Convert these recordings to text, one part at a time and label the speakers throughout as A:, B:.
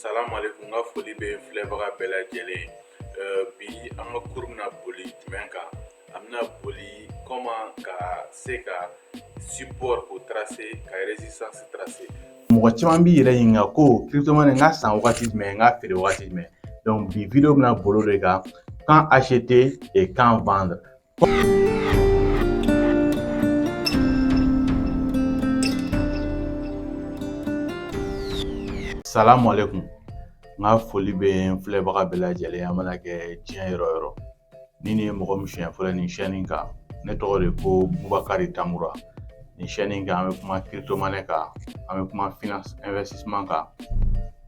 A: Salamu alaikum n ka foli bɛ filɛbaga bɛɛ lajɛlen bi an ka cours bɛna boli jumɛn kan an bɛna boli comment ka se ka support ko tracer ka résistance tracer.
B: Mɔgɔ caman b'i yɛrɛ ɲininka ko crypto monnaie n ka san wagati jumɛn n ka feere wagati jumɛn. Donc bi video bɛna boli o de kan quand acheter et quand vendre. Salamu alaikum. N ka foli bɛ n filɛbaga bɛɛ lajɛlen a mana kɛ diɲɛ yɔrɔ o yɔrɔ. Ni nin ye mɔgɔ min siɲɛ fɔlɔ nin chaîne in kan ne tɔgɔ de ko Bubakari Tamura. Nin chaîne in kan an bɛ kuma crypto monnaie kan, an bɛ kuma finance investissement kan,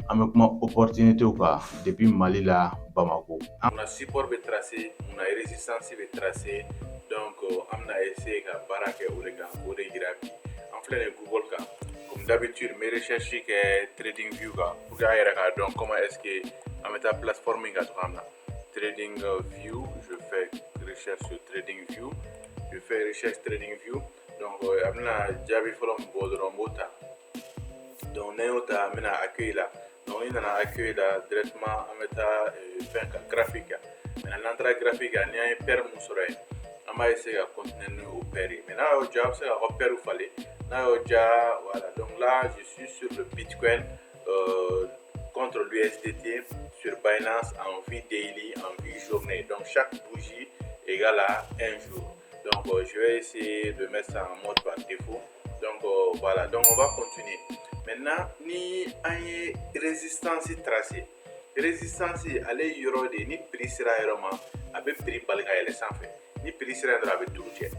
B: an bɛ kuma opportunitéw kan depuis Mali la Bamako.
A: Mun na support bɛ tracer, mun na résistance bɛ tracer, donc an bɛna essayer ka baara kɛ o de kan k'o de yira bi. An filɛ nin Google kan comme d'habitude n bɛ recherche kɛ TradingView kan pour que an yɛrɛ k'a dɔn comment est-ce que an bɛ taa plateforme min kan cogoya min na. TradingView, je fais recherche sur TradingView, je fais recherche TradingView, donc a bɛna jaabi fɔlɔ min bɔ dɔrɔn n b'o ta. Donc n'an y'o ta n bɛna accueil la. Donc ni nana accueil la directement an bɛ taa fɛn kan graphique kan. Maintenant n'an taara graphique kan ni an ye paire mun sɔrɔ yen an b'a essayer ka continuer ni o paire ye. Mais n'a y'o diya a bɛ se k'a ka paire falen. N'a y'o diya voilà, donc là je suis sur le Bitcoin contre l'USDT sur Binance en vie daily, en vie journée. Donc chaque bougie égale à un jour. Donc je vais essayer de mettre ça en mode par défaut. Donc voilà, donc on va continuer. Maintenant, ni an ye résistance tracée. Résistance ale yɔrɔ de ni prix sera yɔrɔ ma a bɛ prix bali ka yɛlɛ sanfɛ. Ni prix sera dɔrɔn a bɛ turu cɛ.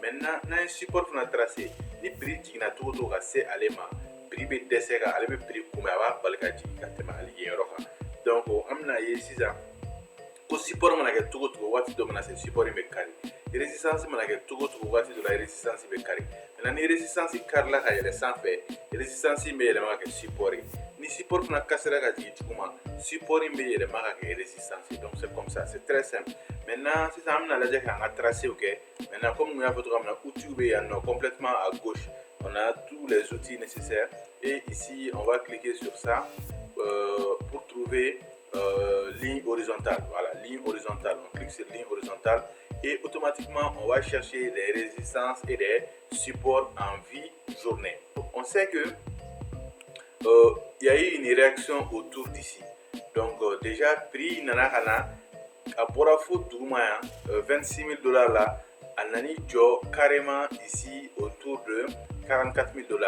A: Maintenant, n'an ye support fana tracé ni prix jiginna cogo o cogo ka se ale ma prix bɛ dɛsɛ ka ale bɛ prix kunbɛn a b'a bali ka jigin ka tɛmɛ ale yen yɔrɔ kan. Donc an bɛna ye sisan ko support mana kɛ cogo o cogo waati dɔ mana se support in bɛ kari. Résistance mana kɛ cogo o cogo waati dɔ la résistance bɛ kari. Maintenant ni résistance karila ka yɛlɛ sanfɛ résistance bɛ yɛlɛma ka kɛ support ye. Ni support fana kasira ka jigin duguma support bɛ yɛlɛma ka kɛ résistance ye. Donc c'est comme ça, c'est très simple. Maintenant sisan an bɛna lajɛ k'an ka tracer kɛ. Maintenant comme n y'a fɔ cogoya min na outils bɛ yan nɔ complètement à gauche. On a tous les outils nécessaires et ici on va cliquer sur ça pour trouver ligne horizontale. Voilà, ligne horizontale. On clique sur ligne horizontale et automatiquement on va chercher des résistances et des supports en vie journée. On sait que il y a eu une réaction autour d'ici. Donc déjà prix nana kana a bɔra fo duguma yan $26 000 là a nani jɔ carrément ici autour de $44 000.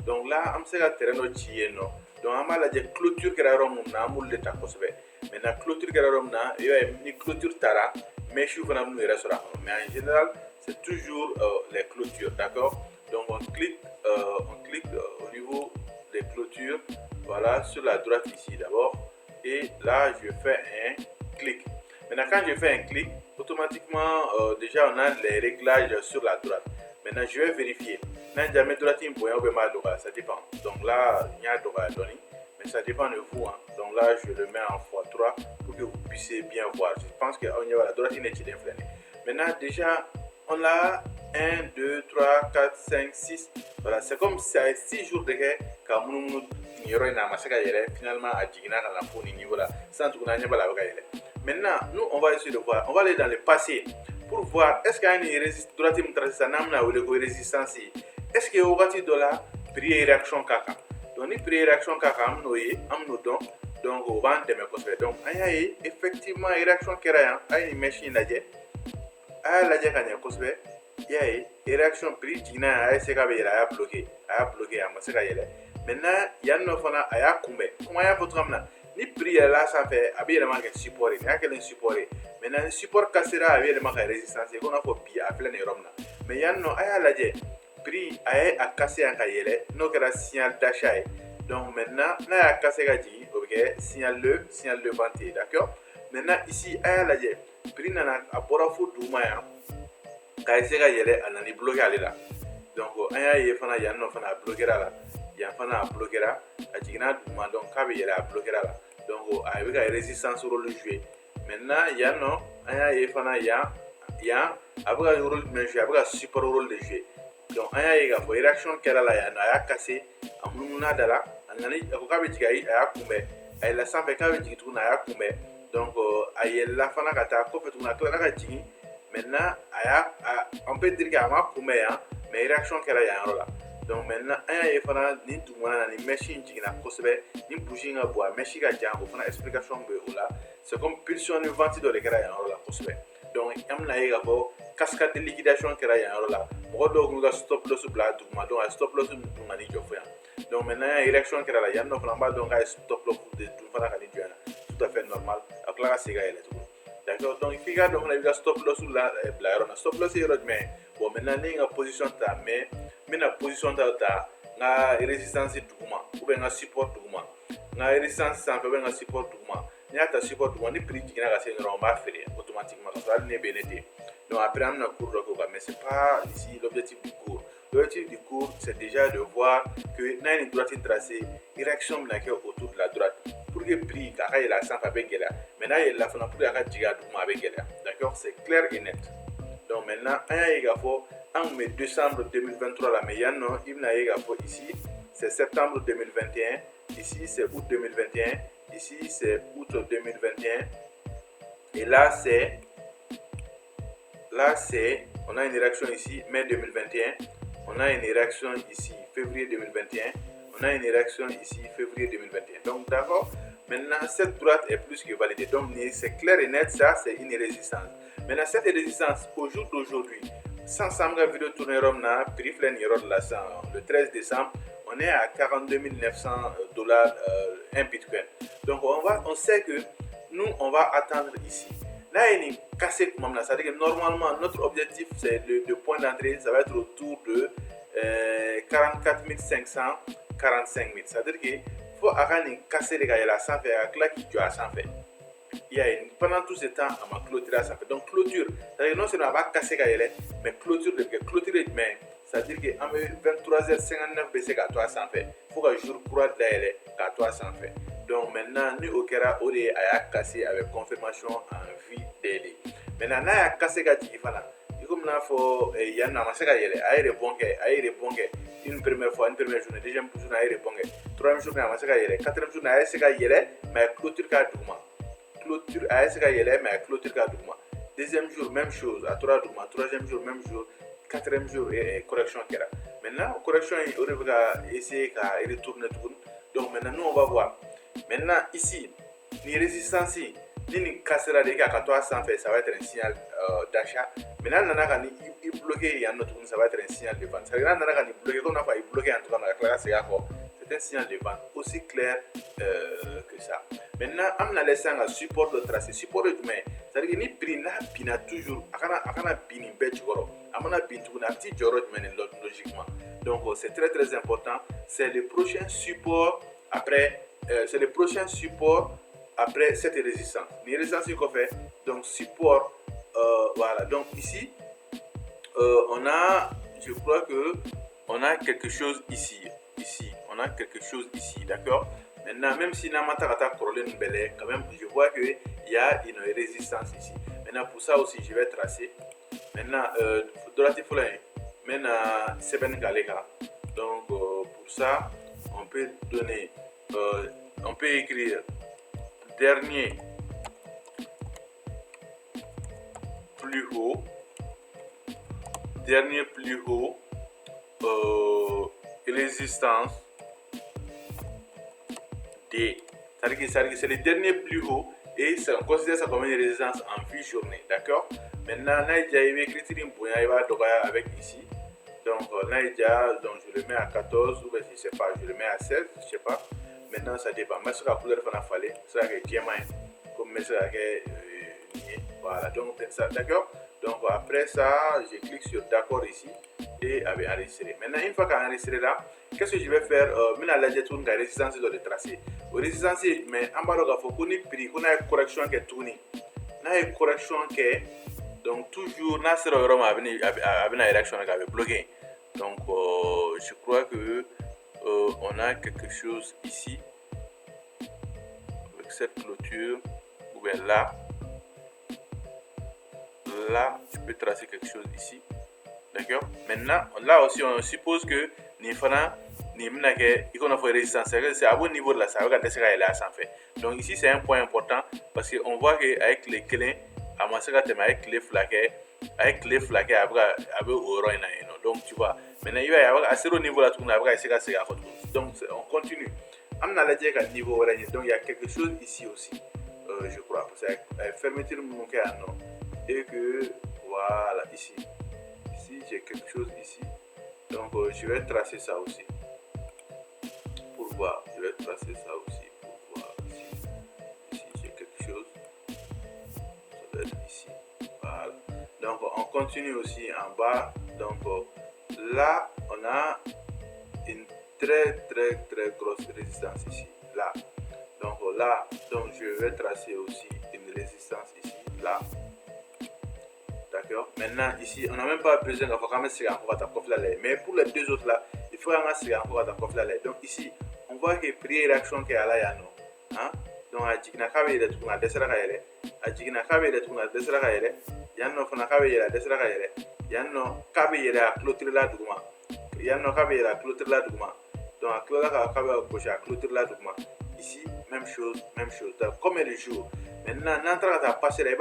A: Donc là an bɛ se ka terrain dɔ ci yen nɔ. Donc an b'a lajɛ clôture kɛra yɔrɔ mun na an b'olu de ta kosɛbɛ. Maintenant clôture kɛra yɔrɔ mun na i b'a ye ni clôture taara mèche fana b'u yɛrɛ sɔrɔ a kɔnɔ. Mais en général c'est toujours les clôtures, d'accord? Donc on clique au niveau des clôtures, voilà, sur la droite ici d'abord et là je fais un clic. Maintenant quand je fais un clic automatiquement déjà on a les réglages sur la droite. Maintenant je vais vérifier. N'a jamais droite in bonya ou bien droite, ça dépend. Donc là il y a droite donné, mais ça dépend de vous. Hein. Donc là je le mets en x3 pour que vous puissiez bien voir. Je pense que on y va la droite in est inflammée. Maintenant déjà on a 1, 2, 3, 4, 5, 6. Voilà, c'est comme si ça 6 jours de guerre quand nous finalement à Jigina à la faune niveau là, sans tout gagner la bagaille. Maintenant, nous on va essayer de voir, on va aller dans le passé pour voir est-ce qu'il y a une résistance, est-ce qu'il y a une dollar prix réaction kaka. Donc ni prix réaction kaka amnoye amnodon donc on va en démarrer possible. Donc aïe effectivement réaction kera aïe machine là j'ai aïe là j'ai gagné possible. Yaye réaction prix jina aïe c'est qu'avec elle a bloqué à moi c'est qu'elle. Maintenant il y a une fana aya kumbe comment ya votre amna ni prix là ça fait abi le marque support il y a quel support maintenant support cassera avec le marque résistance qu'on a pour bien appeler les romna mais il y a no aya la j'ai prix aya a cassé en kayele no que la signal d'achat donc maintenant là a cassé gaji ok signal de vente d'accord maintenant ici aya la j'ai prix nana a bora fo dumaya kayse ga yele anani bloqué ale la donc aya ye fana ya no fana bloqué la yan fana a bloquera a jigina duguma donc k'a bɛ yɛlɛ a bloquera la donc a bɛ ka résistance rôle jouer maintenant yan nɔ an y'a ye fana yan a bɛ ka rôle jumɛn jouer a bɛ ka support rôle de jouer donc an y'a ye k'a fɔ réaction kɛra la yan nɔ a y'a cassé a munumuna da la a nana a ko k'a bɛ jigin a y'a kunbɛn a yɛlɛla sanfɛ k'a bɛ jigin tuguni a y'a kunbɛn donc a yɛlɛla fana ka taa kɔfɛ tuguni a tilala ka jigin maintenant on peut dire que a ma kunbɛn yan mais réaction kɛra yan yɔrɔ la donc maintenant an y'a ye fana nin dugumana na nin mèche in jiginna kosɛbɛ nin bougie in ka bon a mèche ka jan o fana explication bɛ o la c'est comme pulsion ni venti dɔ de kɛra yan yɔrɔ la kosɛbɛ donc an bɛna ye k'a fɔ cascade de liquidation kɛra yan yɔrɔ la mɔgɔ dɔw kun ka stop loss bila duguma donc a stop loss dun ka ni jɔ fo yan donc maintenant an ye réaction kɛra la yan nɔ fana an b'a dɔn k'a ye stop loss de dun fana ka ni jɔ yan tout à fait normal a tila ka segin ka yɛlɛ tuguni d'accord donc f'i ka dɔn fana i bɛ ka stop loss la bila yɔrɔ na stop loss ye yɔrɔ jumɛn bon maintenant ne ye n ka position ta mais n bɛna position ta n ka résistance duguma ou bien n ka support duguma n ka résistance sanfɛ ou bien n ka support duguma n'i y'a ta support duguma ni prix jiginna ka se dɔrɔn on b'a feere automatiquement parce que hali ne bɛ ne tɛ donc après an bɛna cours dɔ k'o kan mais c'est pas ici l'objectif du cours. L'objectif du cours, c'est déjà de voir que dans une droite tracée, réaction autour de la droite. Pour que le prix, quand il a 100 avec Gela, maintenant il a fait pour que le giga avec Gela. D'accord, c'est clair et net. Donc maintenant, en mai décembre 2023, là, mais il y a non, il y a ici, c'est septembre 2021, ici c'est août 2021, ici c'est août 2021, et là c'est, on a une réaction ici, mai 2021. On a une réaction ici, février 2021. On a une réaction ici, février 2021. Donc, d'accord. Maintenant, cette droite est plus que validée. Donc, c'est clair et net, ça, c'est une résistance. Maintenant, cette résistance, au jour d'aujourd'hui, sans samga vidéo tourner prix le 13 décembre, on est à 42 900 dollars un bitcoin. Donc, on sait que nous, on va attendre ici. Là, il est cassé comme ça. C'est-à-dire que normalement, notre objectif, c'est le point d'entrée, ça va être autour de 44 500, 45 000. C'est-à-dire qu'il faut casser les gars là, sans faire un qui doit sans faire. Pendant tout ce temps, on va clôturer ça. Donc, clôture, c'est-à-dire que non seulement on va casser les gars, mais clôture, c'est-à-dire qu'en 23h59, BC à toi sans faire. Il faut que jour croix de la à toi sans faire. Donc maintenant, nous au Kera, on a cassé avec confirmation en vie daily. Maintenant, on a cassé gati fana. Comme là, il y a un amassé gaïle, aïe répondre, une première fois, une première journée, deuxième jour, aïe répondre, troisième journée, amassé gaïle, quatrième journée, aïe se gaïle, mais clôture kadouma. Clôture aïe se gaïle, mais clôture kadouma. Deuxième jour, même chose, à trois douma. Troisième jour, même jour. Quatrième jour, correction Kera. Maintenant, correction, on va essayer de retourner tout. Donc maintenant, nous, on va voir. Maintenant, ici, les résistances, ni cassera les gars, quand ça va être un signal d'achat. Maintenant, il bloqué, ça va être un signal de vente. C'est-à-dire que il bloqué en tout cas, c'est un signal de vente aussi clair que ça. Maintenant, on a laissé un support de tracé. Support de demain. C'est-à-dire que ni prix n'a toujours, logiquement. Donc, c'est très très important. C'est le prochain support après. C'est le prochain support après cette résistance. Les résistances qu'on fait, donc support, voilà. Donc ici, on a, je crois que on a quelque chose ici, on a quelque chose ici, d'accord. Maintenant, même si Namata a corrélé une belle, quand même, je vois que il y a une résistance ici. Maintenant, pour ça aussi, je vais tracer. Maintenant, maintenant, c'est ben galéga. Donc pour ça, on peut donner. On peut écrire dernier plus haut résistance D. C'est-à-dire que c'est le dernier plus haut et on considère ça comme une résistance en vie journée, d'accord. Maintenant, là, il y a écrit avec ici. Donc là, donc je le mets à 14 ou je sais pas, je le mets à 16, je sais pas. Maintenant, ça dépend. Mais ce que la couleur va falloir, c'est que diamant, comme ça, voilà. Donc ça, d'accord. Donc après ça, je clique sur d'accord ici et avec enregistrer. Maintenant, une fois qu'on a enregistré là, qu'est-ce que je vais faire? Maintenant, là, j'ai tourné la résistance de le tracer. La résistance, mais en bas, il faut qu'on ait pris, qu'on ait une correction qui est tournée. On a une correction qui est donc toujours, là, c'est le à venir élection qui avait bloqué. Donc, je crois que on a quelque chose ici avec cette clôture ou bien là tu peux tracer quelque chose ici, d'accord. Maintenant là aussi on suppose que Nifana ni mina ke ikono fo résistance c'est à bon niveau là ça va desser là sans fait. Donc ici c'est un point important parce que on voit que avec les clés à moi ça avec les flaquets avec au roi donc tu vois maintenant il va avoir à ce niveau là tout après c'est donc on continue amna la dire à niveau donc il y a quelque chose ici aussi je crois parce que fermeture mon cas non et que voilà ici j'ai quelque chose ici donc je vais tracer ça aussi pour voir je vais tracer ça aussi pour voir ici j'ai quelque chose ça doit être ici voilà donc on continue aussi en bas donc là on a une très grosse résistance ici là donc là donc je vais tracer aussi une résistance ici là. D'accord. Maintenant, ici, on n'a même pas besoin de faire mais pour les deux autres là, il faut faire donc ici, on voit que prière réaction qui est là, hein? Donc, à Jigna Kabe, il est tout à desera gaël, à Jigna Kabe, il est tout à desera gaël, Yanno Fanakabe, il est à desera gaël, Yanno Kabe, il est à clôturer la douma, Yanno Kabe, il est à clôturer la douma, donc à clôturer la Kabe, à clôturer la douma. Ici, même chose, donc, comme le jour. Maintenant, n'entrant à passer la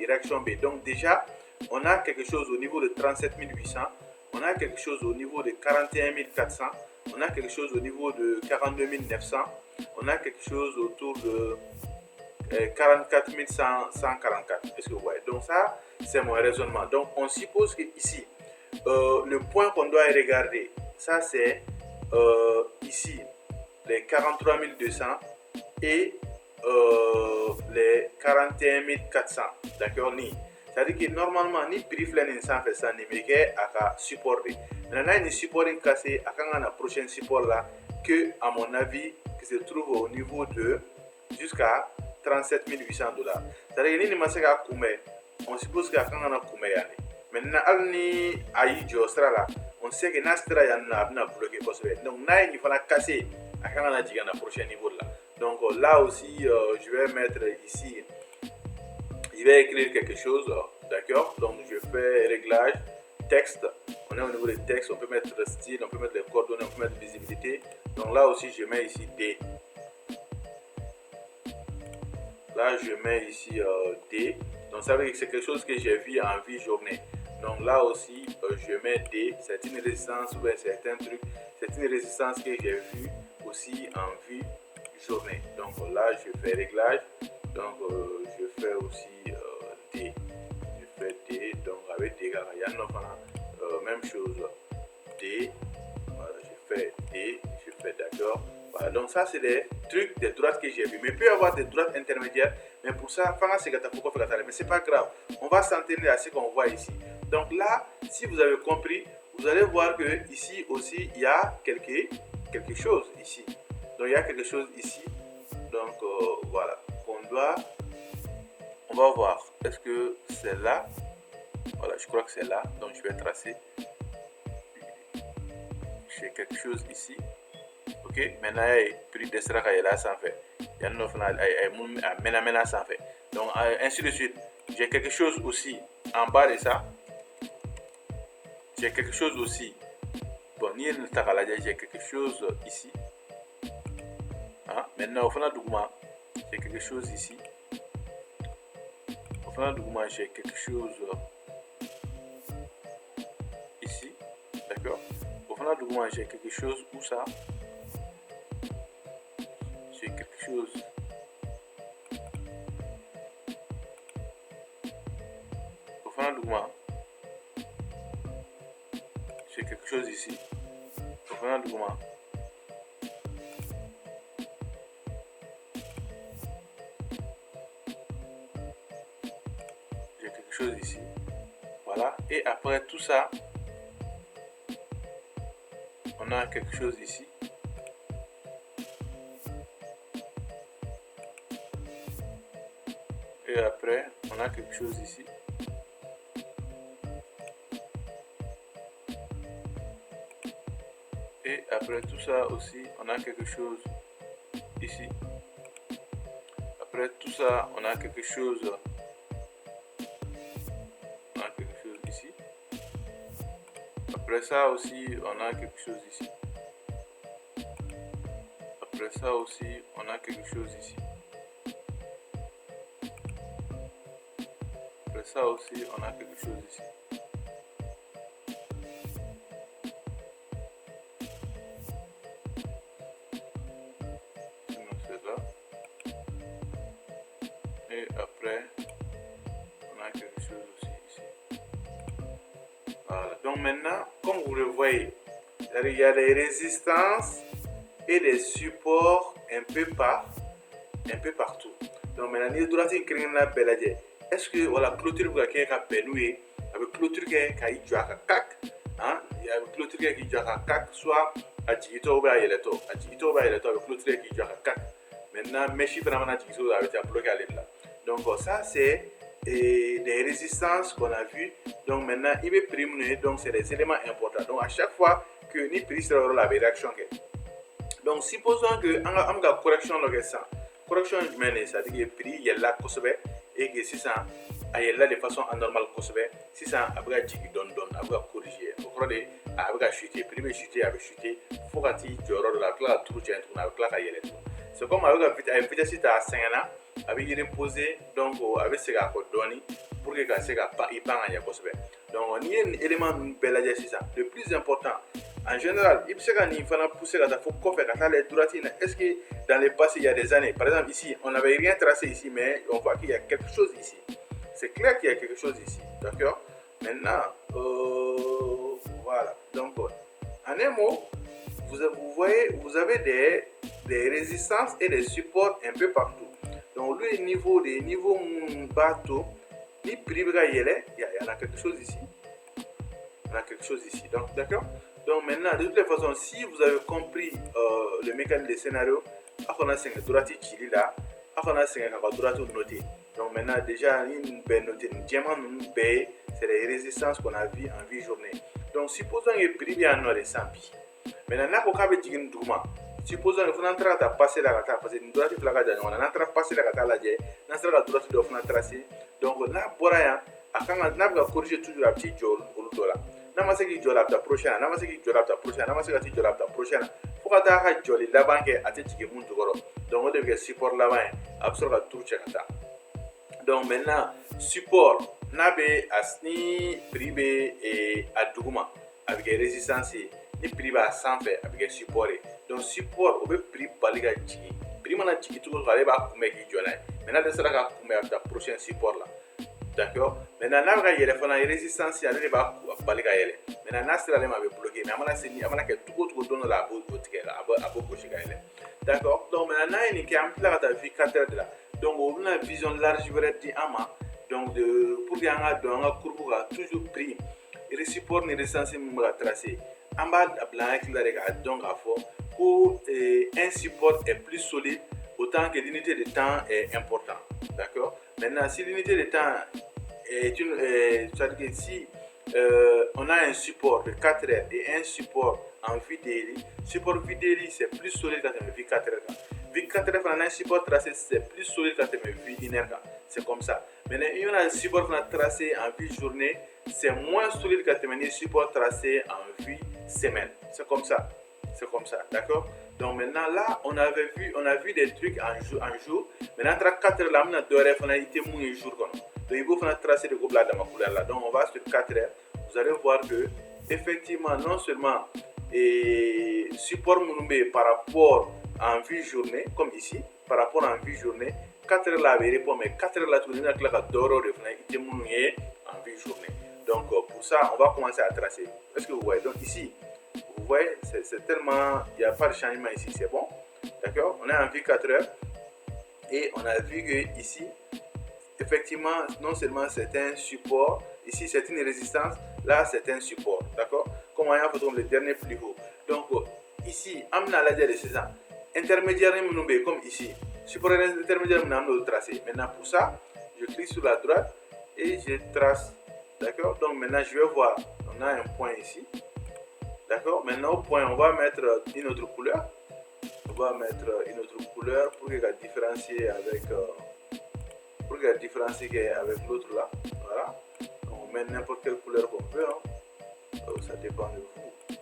A: réaction B, donc déjà, on a quelque chose au niveau de 37 800, on a quelque chose au niveau de 41 400, on a quelque chose au niveau de 42 900, on a quelque chose autour de 44 144. Est-ce que vous voyez? Donc ça, c'est mon raisonnement. Donc on suppose que ici, le point qu'on doit regarder, ça c'est ici, les 43 200 et les 41 400. D'accord? C'est-à-dire que normalement, ni prix flanin sans faire ça, ni méga à supporter. Maintenant, il y a un support cassé à la prochaine support là, que à mon avis, qui se trouve au niveau de jusqu'à 37 800 $. C'est-à-dire que on suppose qu'il y a un Koumé. Maintenant, Alni Aïdjo sera là. On sait que Nastra n'a bloqué. Donc, il faut la casser à la prochaine niveau là. Donc, là aussi, je vais mettre ici. Je vais écrire quelque chose, d'accord? Donc je fais réglage, texte, on est au niveau des textes, on peut mettre style, on peut mettre les coordonnées, on peut mettre visibilité. Donc là aussi je mets ici D. Là je mets ici D. Donc ça veut dire que c'est quelque chose que j'ai vu en vie journée. Donc là aussi je mets D, c'est une résistance ou c'est un truc, c'est une résistance que j'ai vu aussi en vie journée. Donc là je fais réglage. Donc je fais aussi D. Je fais D. Donc avec D, il y a même chose. D. Voilà, je fais D. Je fais d'accord. Voilà, donc ça c'est des trucs des droites que j'ai vu. Mais il peut y avoir des droites intermédiaires. Mais pour ça, mais c'est pas grave. On va s'en tenir à ce qu'on voit ici. Donc là, si vous avez compris, vous allez voir que ici aussi il y a quelque chose ici. Donc il y a quelque chose ici. Donc voilà. On va voir, est-ce que c'est là? Voilà, je crois que c'est là, donc je vais tracer. J'ai quelque chose ici. Ok, maintenant il y a prix de Sraka et là ça fait. Il y a une mena ça fait. Donc ainsi de suite. J'ai quelque chose aussi en bas de ça. J'ai quelque chose aussi. Bon, j'ai quelque chose ici. Hein? Maintenant au final du mois, j'ai quelque chose ici. Au final du mois, j'ai quelque chose ici. D'accord? Au final du mois, j'ai quelque chose où ça? J'ai quelque chose. Au final du mois, j'ai quelque chose ici. Au final du mois. J'ai quelque chose ici. Voilà. Et après tout ça, on a quelque chose ici. Et après, on a quelque chose ici. Et après tout ça aussi, on a quelque chose ici. Après tout ça, on a quelque chose. On a quelque chose ici. Après ça aussi, on a quelque chose ici. Après ça aussi, on a quelque chose ici. Après ça aussi, on a quelque chose ici. Sinon, c'est là. Et après, on a quelque chose aussi ici. Voilà. Donc maintenant, comme vous le voyez, il y a des résistances et des supports un peu partout. Donc maintenant, ni droite ni krinna belaje. Est-ce que voilà clôture pour quelqu'un qui a peloué avec clôture qui a eu à cac, hein? Il y a clôture qui a eu à cac, soit à Jigito ou à Yeleto, à Jigito ou à Yeleto avec clôture qui a eu à cac. Maintenant, mes chiffres à Jigito avec un bloc à là. Donc ça c'est des résistances qu'on a vues. Donc maintenant, il veut primer, donc c'est des éléments importants. Donc à chaque fois que ni prise sera la réaction. Donc supposons que on a correction dans ça. Correction humaine, c'est-à-dire que prix il est là et que si ça est là de façon anormale si ça a besoin de don corriger au cours de avec chuter prix chuter avec chuter faut que tu de la classe tout avec la cahier c'est comme avec vitesse à 5 ans avec il imposé donc avec ce qu'a donné pour que ça pas il pas en donc il y a un élément bel c'est ça le plus important. En général, il faut pousser la est-ce que dans le passé, il y a des années, par exemple ici, on n'avait rien tracé ici, mais on voit qu'il y a quelque chose ici. C'est clair qu'il y a quelque chose ici, d'accord? Maintenant, voilà. Donc, en un mot, vous voyez, vous avez des résistances et des supports un peu partout. Donc, le niveau des niveaux bateau, ni privé, il y en a quelque chose ici. On a quelque chose ici, donc d'accord. Donc maintenant, de toutes les façons, si vous avez compris le mécanisme des scénarios, on a 5 droits qui là, on a 5 droits notés. Donc maintenant, déjà, une belle notée, une diamant, c'est les résistances qu'on a vues en vie journée. Donc supposons que le prix est en or et 100 pi. Maintenant, là, on a un document. Supposons que vous entrez à passer la gata, parce que nous devons faire la gata, on a entré à passer la gata là, nous avons la droite de faire tracer. Donc là, pour rien, quand on a corrigé toujours la petite jour, là. Namaseki jola ta prochaine namaseki jola ta prochaine namaseki jola ta prochaine faut que ta ha joli la banque a te tigi mun tugoro donc on devait support la banque absorbe tout chekata donc maintenant support nabe asni privé et aduguma avec résistance ni privé à 100 fait avec support donc support au be prix baliga tigi prix mana tigi tout va aller ba kumeki jola maintenant de sera ka kumeki ta prochaine support là. D'accord. Maintenant, là, il y a la résistance, il y a des barres à balayer. Maintenant, là, c'est là, il bloqué. Mais avant, c'est avant que tout donne la boue à beaucoup de d'accord. Donc, maintenant, il y a un plan de vie 4 heures là. Donc, on a une vision large, je vais dire, donc, pour qu'il y ait un courbe toujours pris. Et le support, les résistances, il tracé. En bas, donc, pour un support est plus solide, autant que l'unité de temps est importante. D'accord. Maintenant, si l'unité de temps est une, c'est-à-dire que si on a un support de 4 heures et un support en VDLI, support VDLI c'est plus solide quand on V4 heures. V4 heures, on a un support tracé, c'est plus solide quand on V1 heure. C'est comme ça. Maintenant, il y a un support tracé en V journée, c'est moins solide quand on a un support tracé en V semaine. C'est comme ça. C'est comme ça, d'accord? Donc maintenant là, on a vu des trucs en jour. Maintenant, entre 4 heures, là, on a 2 heures, on a été moins jour. Donc il faut tracer le groupe là dans ma couleur là. Donc on va sur 4 heures. Vous allez voir que effectivement, non seulement support Mounoumbé par rapport en vie journée, comme ici, par rapport en vie journée, 4 heures là, il répond, mais 4 heures là, tout le monde a d'oro de en vie journée. Donc pour ça, on va commencer à tracer. Est-ce que vous voyez? Donc ici, vous voyez, c'est tellement, il n'y a pas de changement ici, c'est bon. D'accord? On est en vie 4 heures et on a vu que ici, effectivement, non seulement c'est un support, ici c'est une résistance, là c'est un support, d'accord? Comme on a fait le dernier plus haut. Donc ici, on a la de 6 ans. Intermédiaire, comme ici. Support intermédiaire, on a le tracé. Maintenant pour ça, je clique sur la droite et je trace. D'accord? Donc maintenant je vais voir, on a un point ici. D'accord? Maintenant au point, on va mettre une autre couleur. On va mettre une autre couleur pour qu'elle différencie avec avec l'autre là. Voilà. On met n'importe quelle couleur qu'on veut. Hein. Ça dépend de vous.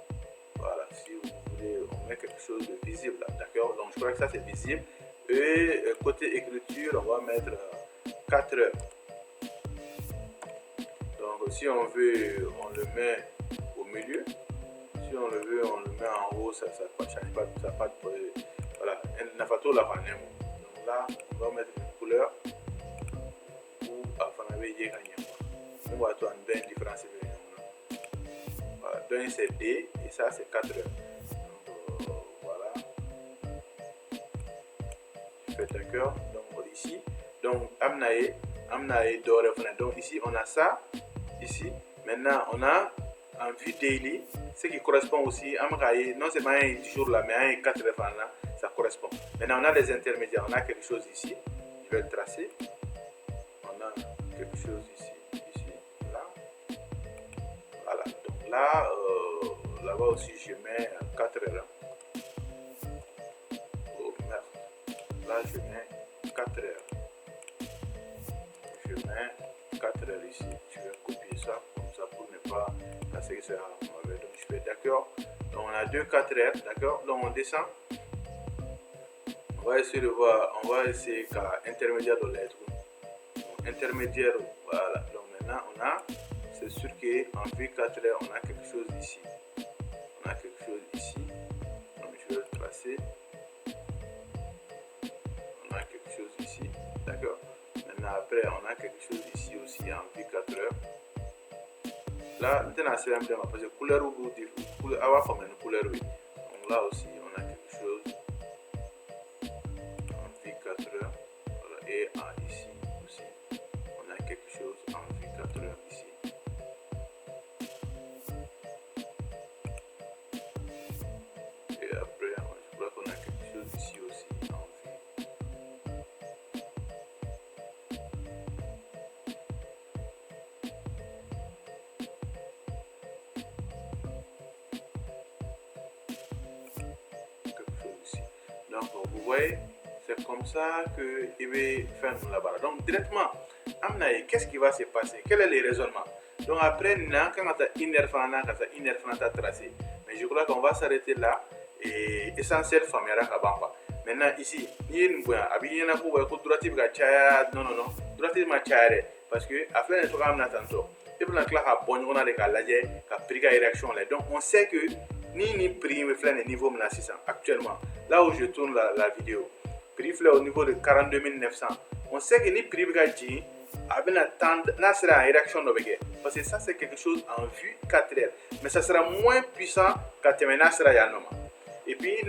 A: Voilà. Si vous voulez on met quelque chose de visible là, d'accord. Donc je crois que ça c'est visible. Et côté écriture, on va mettre 4 heures. Donc si on veut, on le met au milieu. Si on le veut, on le met en haut, ça ne change pas, ça pas de voilà. Donc là, on va mettre une couleur ou enfin on va y gagner. On va avoir une différence. Voilà, donc c'est D et ça c'est 4 heures. Donc voilà. Je fais d'accord. Donc ici, donc Amnae Doré. Donc ici on a ça. Ici, maintenant on a en vue daily, ce qui correspond aussi à non seulement un jour là, mais un 4 heures là, ça correspond. Maintenant on a les intermédiaires, on a quelque chose ici. Je vais le tracer. On a quelque chose ici, là. Voilà. Donc là, là-bas aussi je mets 4 heures. Oh merde. Là je mets 4 heures. Je mets 4 heures ici. Je vais copier ça comme ça pour ne pas casser ça. Donc je fais d'accord. Donc on a 4 heures, d'accord. Donc on descend. On va essayer de voir, on va essayer qu'à intermédiaire de lettres. Intermédiaire, voilà. Donc maintenant on a, c'est sûr qu'en V4 heures, on a quelque chose ici. On a quelque chose ici. Donc je vais le tracer. On a quelque chose ici. D'accord. Maintenant après on a quelque chose ici aussi en V4 heures. Là, maintenant c'est un peu parce que couleur ou couleur, avoir comme une couleur oui. Donc là aussi on a quelque chose en V4 heures. Voilà. Et ici aussi on a quelque chose en V4 heures ici. Et après je crois qu'on a quelque chose ici aussi en V. Donc vous voyez, c'est comme ça que il va faire là-bas. Donc directement, qu'est-ce qui va se passer? Quel est le raisonnement? Donc après, quand on a une heure tracé, mais je crois qu'on va s'arrêter là et essentiel famille maintenant ici, il y a une boîte, il y a une boîte, non, droite parce que après les programmes n'attendent et puis la bonne on a les cas là, réaction là. Donc on sait que ni prix me fait le niveau actuellement. Là où je tourne la vidéo, prix au niveau de 42 900. On sait que ni prix dit avec attendre sera en réaction parce que ça c'est quelque chose en vue 4 heures, mais ça sera moins puissant qu'à terminer sera yanoma. Et puis il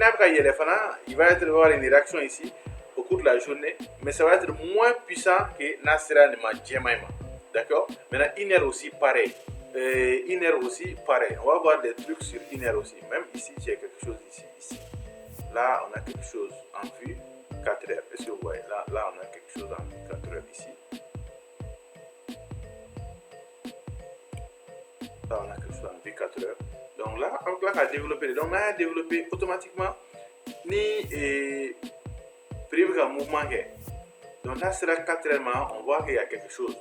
A: va être avoir une réaction ici au cours de la journée, mais ça va être moins puissant que Nasra ne m'a. D'accord? Maintenant une heure aussi pareil. Une heure aussi pareil. On va voir des trucs sur une heure aussi. Même ici j'ai quelque chose ici. Là on a quelque chose en vue 4 heures. Est-ce que vous voyez? Là on a quelque chose en vue 4 heures ici. Là on a quelque chose en vue 4 heures. Donc là on va développer. Donc on a développé automatiquement ni prévu un mouvement. Donc là sera 4 heures, on voit qu'il y a quelque chose.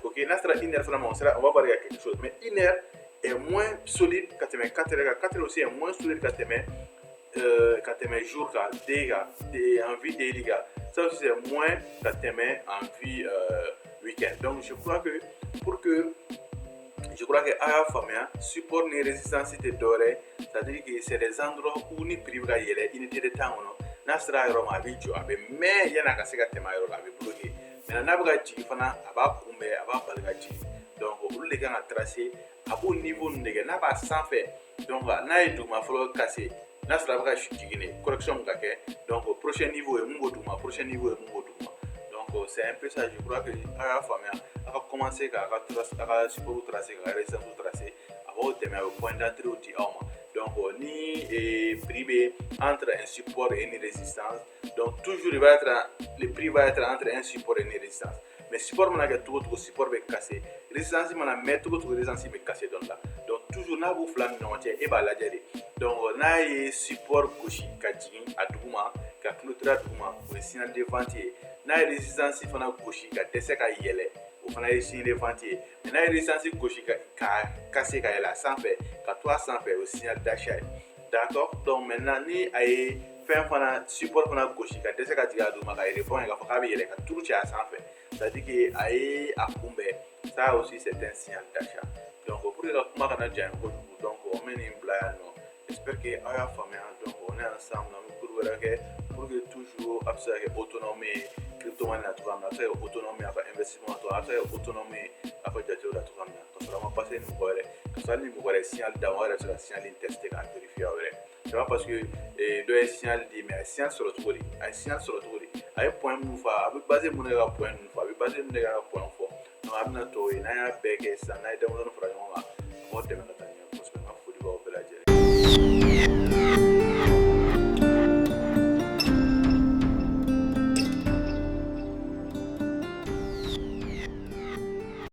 A: Ok, là sera une heure, on va voir qu'il y a quelque chose. Mais une heure est moins solide qu'à 4 heures. 4 heures aussi est moins solide qu'à jours, en vie daily. Ça aussi c'est moins qu'à en vie week-end. Donc je crois que Aya Famia support les résistances de doré, c'est-à-dire que c'est des endroits où ni privé y est unité de temps. Nasra Roma Abijo, mais Yana Kaseka Temayo, bloqué. Mais Nabaji Fana, Aba Kumbe, Aba Balgaji. Donc, au lieu de tracer, à bon niveau, nous n'a pas sans fait. Donc, Naïdou m'a fallu casser. Nasra Baga Chigine, correction Gake. Donc, au prochain niveau, et Mungodouma, prochain niveau, et Mungodouma. Donc, c'est un peu ça, je crois que Aya Famia a commencé à support tracer, à résistance tracer, à au point d'entrée au Tiaoma. Donc, ni privé entre un support et une résistance. Donc, toujours le prix va être entre un support et une résistance. Mais support, on a tout support est cassé. Résistance, on a mis tout résistance est cassé. Donc, toujours, on a vous flamme et bah la donc, on a support gauche, qui a Douma, qui a clôturé à Douma, pour le signal de ventier. On a résistance, il faut gauche, qui a décès à Yele. On a ici les ventiers. On a résistance gauche, qui a cassé à Yela, sans faire, qui a 300 faire au signal d'achat. d'accord. Donc maintenant ni a ye fɛn fana support fana gosi ka dɛsɛ ka tigɛ a duguma ka répond k'a fɔ k'a bɛ yɛlɛ ka turu cɛ a sanfɛ, c'est à dire que a ye a kunbɛn, ça aussi c'est un signal d'achat. Donc pour que ka kuma kana janya kojugu, donc on bɛ nin bila yan nɔ. J'espère que aw y'a faamuya, donc on est ensemble, an bɛ cours wɛrɛ kɛ pour que toujours a bɛ se ka kɛ autonome ye crypto money na cogoya min na, a bɛ se ka kɛ autonome a ka investissement to, a bɛ se ka kɛ autonome a ka jatew la cogoya min na, ka sɔrɔ a ma passer ni mɔgɔ wɛrɛ, ka sɔrɔ hali ni mɔgɔ wɛrɛ ye signal d'aw yɛrɛ bɛ se ka signal in tester k'a vérifier aw yɛrɛ. C'est pas parce que dɔ ye signal di mais a ye signal sɔrɔ cogo di, a ye signal sɔrɔ cogo di, a ye point minnu fɔ, a bɛ baser mun de ka point ninnu fɔ, a bɛ baser mun de ka point fɔ, donc a bɛna to yen n'an y'a bɛɛ kɛ sisan, n'an ye denmisɛnninw fara ɲɔgɔn kan, a b'aw dɛmɛ